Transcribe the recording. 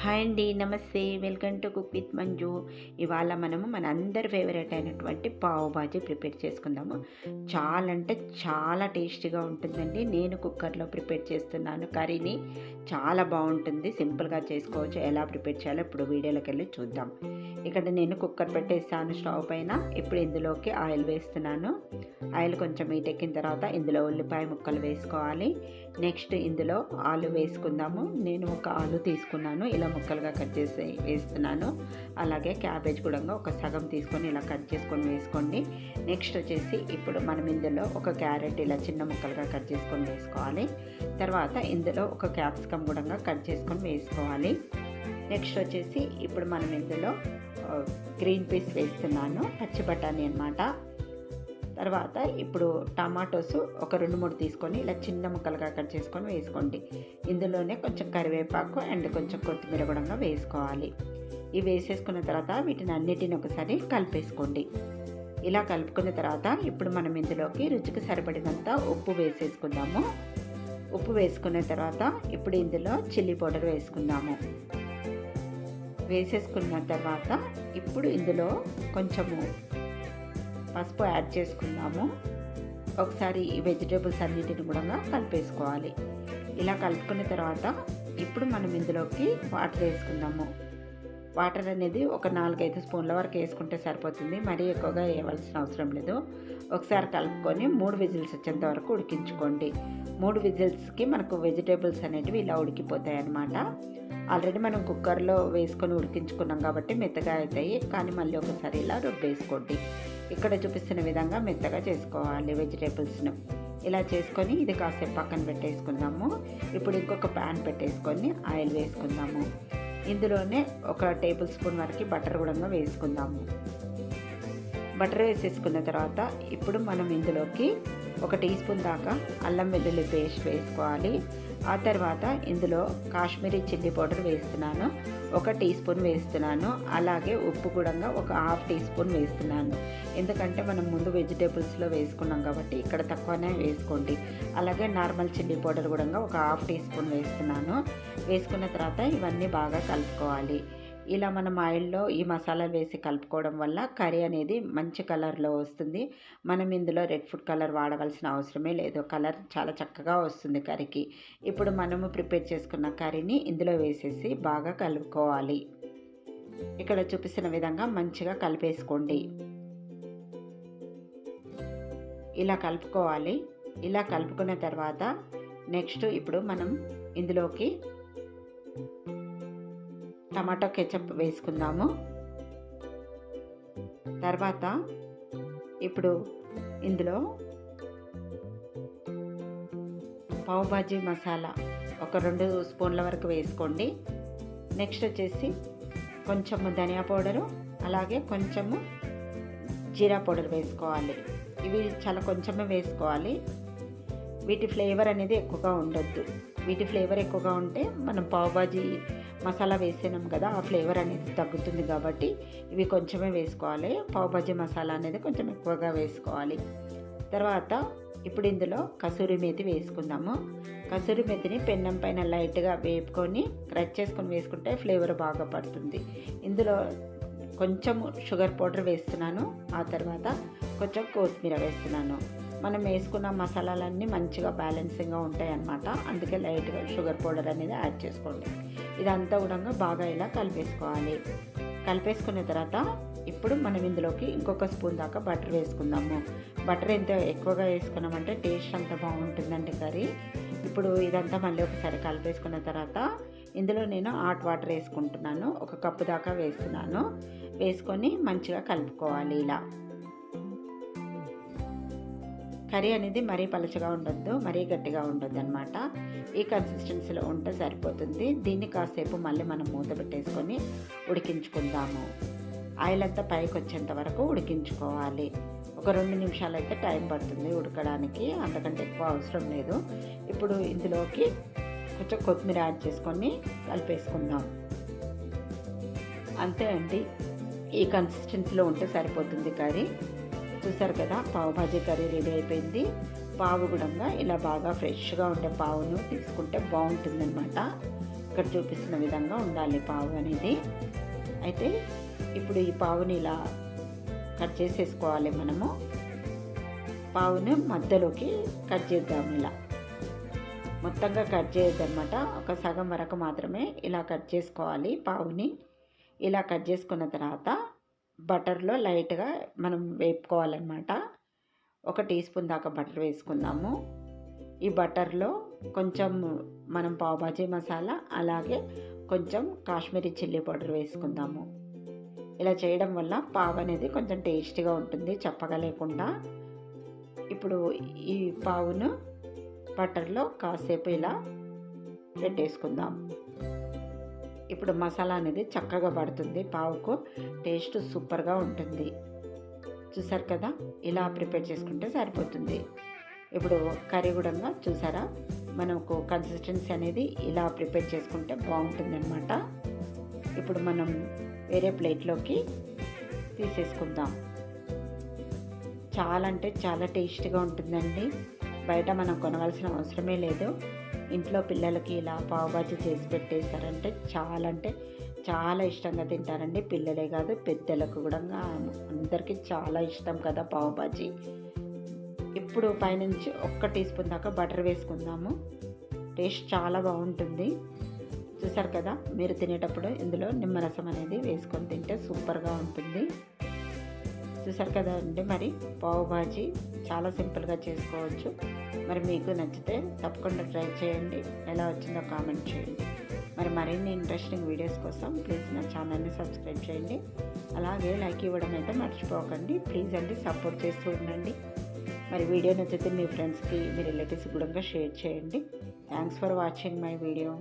Hi అండి, నమస్తే. Welcome to cook with Manju. ఇవాళ మనము మన అందరి ఫేవరెట్ అయినటువంటి పావు బాజీ ప్రిపేర్ చేసుకుందాము. చాలా అంటే చాలా టేస్టీగా ఉంటుందండి. నేను కుక్కర్లో ప్రిపేర్ చేస్తున్నాను కర్రీని. చాలా బాగుంటుంది, సింపుల్గా చేసుకోవచ్చు. ఎలా ప్రిపేర్ చేయాలో ఇప్పుడు వీడియోలోకి వెళ్ళి చూద్దాం. ఇక్కడ నేను కుక్కర్ పెట్టేస్తాను స్టవ్ పైన. ఇప్పుడు ఇందులోకి ఆయిల్ వేస్తున్నాను. ఆయిల్ కొంచెం ఎక్కిన తర్వాత ఇందులో ఉల్లిపాయ ముక్కలు వేసుకోవాలి. నెక్స్ట్ ఇందులో ఆలు వేసుకుందాము. నేను ఒక ఆలు తీసుకున్నాను, ఇలా ముక్కలుగా కట్ చేసి వేస్తున్నాను. అలాగే క్యాబేజ్ కూడా ఒక సగం తీసుకొని ఇలా కట్ చేసుకొని వేసుకోండి. నెక్స్ట్ వచ్చేసి ఇప్పుడు మనం ఇందులో ఒక క్యారెట్ ఇలా చిన్న ముక్కలుగా కట్ చేసుకొని వేసుకోవాలి. తర్వాత ఇందులో ఒక క్యాప్సికమ్ కూడా కట్ చేసుకొని వేసుకోవాలి. నెక్స్ట్ వచ్చేసి ఇప్పుడు మనం ఇందులో గ్రీన్ పీస్ వేస్తున్నాను, పచ్చి బఠానీ అన్నమాట. తర్వాత ఇప్పుడు టమాటోస్ ఒక 2-3 తీసుకొని ఇలా చిన్న ముక్కలుగా కట్ చేసుకొని వేసుకోండి. ఇందులోనే కొంచెం కరివేపాకు అండ్ కొంచెం కొత్తిమీర కూడా వేసుకోవాలి. ఇవి వేసేసుకున్న తర్వాత వీటిని అన్నిటిని ఒకసారి కలిపేసుకోండి. ఇలా కలుపుకున్న తర్వాత ఇప్పుడు మనం ఇందులోకి రుచికి సరిపడినంత ఉప్పు వేసేసుకుందాము. ఉప్పు వేసుకున్న తర్వాత ఇప్పుడు ఇందులో చిల్లీ పౌడర్ వేసుకుందాము. వేసేసుకున్న తర్వాత ఇప్పుడు ఇందులో కొంచెము పసుపు యాడ్ చేసుకుందాము. ఒకసారి ఈ వెజిటేబుల్స్ అన్నిటిని కూడా కలిపేసుకోవాలి. ఇలా కలుపుకున్న తర్వాత ఇప్పుడు మనం ఇందులోకి వాటర్ వేసుకుందాము. వాటర్ అనేది ఒక 4-5 స్పూన్ల వరకు వేసుకుంటే సరిపోతుంది, మరీ ఎక్కువగా వేయవలసిన అవసరం లేదు. ఒకసారి కలుపుకొని 3 విజిల్స్ వచ్చేంత వరకు ఉడికించుకోండి. 3 విజిల్స్కి మనకు వెజిటేబుల్స్ అనేటివి ఇలా ఉడికిపోతాయి అన్నమాట. ఆల్రెడీ మనం కుక్కర్లో వేసుకొని ఉడికించుకున్నాం కాబట్టి మెత్తగా అవుతాయి, కానీ మళ్ళీ ఒకసారి ఇలా రుబ్బేసుకోండి. ఇక్కడ చూపిస్తున్న విధంగా మెత్తగా చేసుకోవాలి వెజిటేబుల్స్ను. ఇలా చేసుకొని ఇది కాసేపు పక్కన పెట్టేసుకుందాము. ఇప్పుడు ఇంకొక ప్యాన్ పెట్టేసుకొని ఆయిల్ వేసుకుందాము. ఇందులోనే ఒక టేబుల్ స్పూన్ వరకు బటర్ కూడా వేసుకుందాము. బటర్ వేసేసుకున్న తర్వాత ఇప్పుడు మనం ఇందులోకి 1 టీ స్పూన్ దాకా అల్లం వెల్లుల్లి పేస్ట్ వేసుకోవాలి. ఆ తర్వాత ఇందులో కాశ్మీరీ చిల్లీ పౌడర్ వేస్తున్నాను, 1 టీ స్పూన్ వేస్తున్నాను. అలాగే ఉప్పు కూడా ఒక 1/2 టీ స్పూన్ వేస్తున్నాను. ఎందుకంటే మనం ముందు వెజిటేబుల్స్లో వేసుకున్నాం కాబట్టి ఇక్కడ తక్కువనే వేసుకోండి. అలాగే నార్మల్ చిల్లీ పౌడర్ కూడా ఒక 1/2 టీ స్పూన్ వేస్తున్నాను. వేసుకున్న తర్వాత ఇవన్నీ బాగా కలుపుకోవాలి. ఇలా మనం ఆయిల్లో ఈ మసాలాలు వేసి కలుపుకోవడం వల్ల కర్రీ అనేది మంచి కలర్లో వస్తుంది. మనం ఇందులో రెడ్ ఫుడ్ కలర్ వాడవలసిన అవసరమే లేదు, కలర్ చాలా చక్కగా వస్తుంది కర్రీకి. ఇప్పుడు మనము ప్రిపేర్ చేసుకున్న కర్రీని ఇందులో వేసేసి బాగా కలుపుకోవాలి. ఇక్కడ చూపిస్తున్న విధంగా మంచిగా కలిపేసుకోండి. ఇలా కలుపుకోవాలి. ఇలా కలుపుకున్న తర్వాత నెక్స్ట్ ఇప్పుడు మనం ఇందులోకి టమాటో కెచప్ వేసుకుందాము. తర్వాత ఇప్పుడు ఇందులో పావ్ భాజీ మసాలా ఒక 2 స్పూన్ల వరకు వేసుకోండి. నెక్స్ట్ వచ్చేసి కొంచెము ధనియా పౌడరు, అలాగే కొంచెము జీరా పౌడర్ వేసుకోవాలి. ఇవి చాలా కొంచెమే వేసుకోవాలి. వీటి ఫ్లేవర్ అనేది ఎక్కువగా ఉండొద్దు. వీటి ఫ్లేవర్ ఎక్కువగా ఉంటే మనం పావ్ భాజీ మసాలా వేసినాం కదా, ఆ ఫ్లేవర్ అనేది తగ్గుతుంది కాబట్టి ఇవి కొంచెమే వేసుకోవాలి. పావ్ భాజీ మసాలా అనేది కొంచెం ఎక్కువగా వేసుకోవాలి. తర్వాత ఇప్పుడు ఇందులో కసూరి మేతి వేసుకుందాము. కసూరి మేతిని పెన్నం పైన లైట్గా వేపుకొని క్రష్ చేసుకొని వేసుకుంటే ఫ్లేవర్ బాగా పడుతుంది. ఇందులో కొంచెం షుగర్ పౌడర్ వేస్తున్నాను. ఆ తర్వాత కొంచెం కొత్తిమీర వేస్తున్నాను. మనం వేసుకున్న మసాలాలన్నీ మంచిగా బ్యాలెన్సింగ్గా ఉంటాయి అన్నమాట, అందుకే లైట్గా షుగర్ పౌడర్ అనేది యాడ్ చేసుకోండి. ఇదంతా కూడా బాగా ఇలా కలిపేసుకోవాలి. కలిపేసుకున్న తర్వాత ఇప్పుడు మనం ఇందులోకి ఇంకొక స్పూన్ దాకా బటర్ వేసుకుందాము. బటర్ ఎంత ఎక్కువగా వేసుకున్నామంటే టేస్ట్ అంత బాగుంటుందండి కర్రీ. ఇప్పుడు ఇదంతా మళ్ళీ ఒకసారి కలిపేసుకున్న తర్వాత ఇందులో నేను హాట్ వాటర్ వేసుకుంటున్నాను. 1 కప్పు దాకా వేస్తున్నాను. వేసుకొని మంచిగా కలుపుకోవాలి. ఇలా కర్రీ అనేది మరీ పలుచగా ఉండొద్దు, మరీ గట్టిగా ఉండొద్దు అనమాట. ఈ కన్సిస్టెన్సీలో ఉంటే సరిపోతుంది. దీన్ని కాసేపు మళ్ళీ మనం మూత పెట్టేసుకొని ఉడికించుకుందాము. ఆయిల్ అంతా పైకి వచ్చేంత వరకు ఉడికించుకోవాలి. ఒక 2 నిమిషాలు అయితే టైం పడుతుంది ఉడకడానికి, అంతకంటే ఎక్కువ అవసరం లేదు. ఇప్పుడు ఇందులోకి కొంచెం కొత్తిమీర యాడ్ చేసుకొని కలిపేసుకుందాం. అంతే అండి, ఈ కన్సిస్టెన్సీలో ఉంటే సరిపోతుంది కర్రీ. చూసారు కదా, పావు భాజీ కర్రీ రెడీ అయిపోయింది. పావు కూడా ఇలా బాగా ఫ్రెష్గా ఉండే పావును తీసుకుంటే బాగుంటుందన్నమాట. ఇక్కడ చూపిస్తున్న విధంగా ఉండాలి పావు అనేది. అయితే ఇప్పుడు ఈ పావుని ఇలా కట్ చేసేసుకోవాలి. మనము పావుని మధ్యలోకి కట్ చేద్దాం. ఇలా మొత్తంగా కట్ చేయొద్దన్నమాట, ఒక సగం వరకు మాత్రమే ఇలా కట్ చేసుకోవాలి పావుని. ఇలా కట్ చేసుకున్న తర్వాత బటర్లో లైట్గా మనం వేపుకోవాలన్నమాట. 1 టీ స్పూన్ దాకా బటర్ వేసుకుందాము. ఈ బటర్లో కొంచెం మనం పావుబాజీ మసాలా, అలాగే కొంచెం కాశ్మీరీ చిల్లీ పౌడర్ వేసుకుందాము. ఇలా చేయడం వల్ల పావు అనేది కొంచెం టేస్టీగా ఉంటుంది, చప్పగా లేకుండా. ఇప్పుడు ఈ పావును బటర్లో కాసేపు ఇలా పెట్టేసుకుందాం. ఇప్పుడు మసాలా అనేది చక్కగా పడుతుంది, పావుకు టేస్ట్ సూపర్గా ఉంటుంది. చూసారు కదా, ఇలా ప్రిపేర్ చేసుకుంటే సరిపోతుంది. ఇప్పుడు కర్రీ కూడా చూసారా, మనకు కన్సిస్టెన్సీ అనేది ఇలా ప్రిపేర్ చేసుకుంటే బాగుంటుందన్నమాట. ఇప్పుడు మనం వేరే ప్లేట్లోకి తీసేసుకుందాం. చాలా అంటే చాలా టేస్టీగా ఉంటుందండి. బయట మనం కొనవలసిన అవసరమే లేదు. ఇంట్లో పిల్లలకి ఇలా పావుబాజీ చేసి పెట్టేశారంటే చాలా ఇష్టంగా తింటారండి. పిల్లలే కాదు, పెద్దలకు కూడా అందరికీ చాలా ఇష్టం కదా పావుబాజీ. ఇప్పుడు పైనుంచి 1 టీ స్పూన్ దాకా బటర్ వేసుకుందాము. టేస్ట్ చాలా బాగుంటుంది. చూసారు కదా, మీరు తినేటప్పుడు ఇందులో నిమ్మరసం అనేది వేసుకొని తింటే సూపర్గా ఉంటుంది. చూసారు కదా అండి, మరి పావుబాజీ చాలా సింపుల్గా చేసుకోవచ్చు. మరి మీకు నచ్చితే తప్పకుండా ట్రై చేయండి. ఎలా వచ్చిందో కామెంట్ చేయండి. మరి మరిన్ని ఇంట్రెస్టింగ్ వీడియోస్ కోసం ప్లీజ్ నా ఛానల్ని సబ్స్క్రైబ్ చేయండి. అలాగే లైక్ ఇవ్వడం అయితే మర్చిపోకండి. ప్లీజ్ అండి, సపోర్ట్ చేస్తూ ఉండండి. మరి వీడియో నచ్చితే మీ ఫ్రెండ్స్కి, మీ రిలేటివ్స్కి కూడా షేర్ చేయండి. Thanks for watching my video.